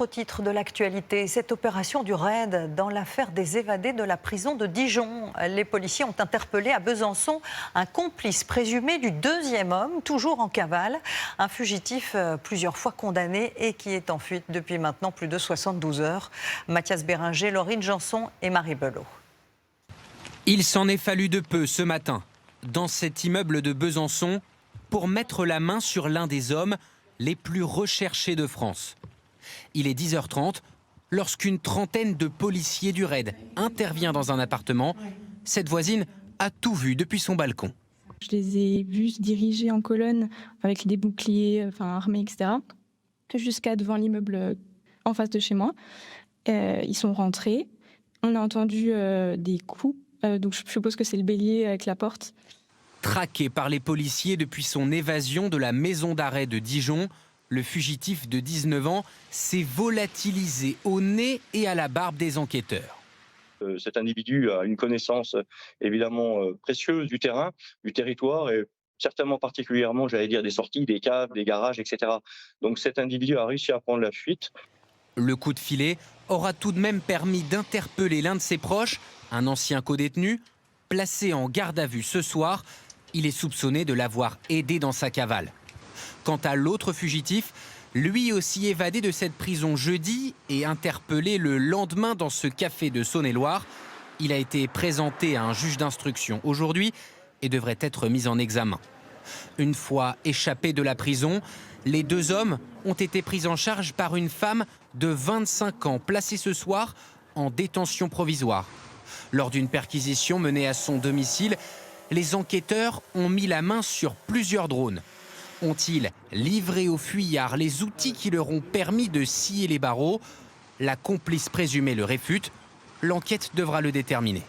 Au titre de l'actualité, cette opération du raid dans l'affaire des évadés de la prison de Dijon. Les policiers ont interpellé à Besançon un complice présumé du deuxième homme, toujours en cavale, un fugitif plusieurs fois condamné et qui est en fuite depuis maintenant plus de 72 heures. Mathias Béringer, Laurine Janson et Marie Belot. Il s'en est fallu de peu ce matin, dans cet immeuble de Besançon, pour mettre la main sur l'un des hommes les plus recherchés de France. Il est 10h30 lorsqu'une trentaine de policiers du raid intervient dans un appartement. Cette voisine a tout vu depuis son balcon. Je les ai vus se diriger en colonne avec des boucliers armés, etc. jusqu'à devant l'immeuble en face de chez moi. Ils sont rentrés. On a entendu des coups. Donc je suppose que c'est le bélier avec la porte. Traqué par les policiers depuis son évasion de la maison d'arrêt de Dijon, le fugitif de 19 ans s'est volatilisé au nez et à la barbe des enquêteurs. Cet individu a une connaissance évidemment précieuse du terrain, du territoire et certainement particulièrement, j'allais dire, des sorties, des caves, des garages, etc. Donc cet individu a réussi à prendre la fuite. Le coup de filet aura tout de même permis d'interpeller l'un de ses proches, un ancien codétenu, placé en garde à vue ce soir. Il est soupçonné de l'avoir aidé dans sa cavale. Quant à l'autre fugitif, lui aussi évadé de cette prison jeudi et interpellé le lendemain dans ce café de Saône-et-Loire, il a été présenté à un juge d'instruction aujourd'hui et devrait être mis en examen. Une fois échappés de la prison, les deux hommes ont été pris en charge par une femme de 25 ans placée ce soir en détention provisoire. Lors d'une perquisition menée à son domicile, les enquêteurs ont mis la main sur plusieurs drones. Ont-ils livré aux fuyards les outils qui leur ont permis de scier les barreaux? La complice présumée le réfute. L'enquête devra le déterminer.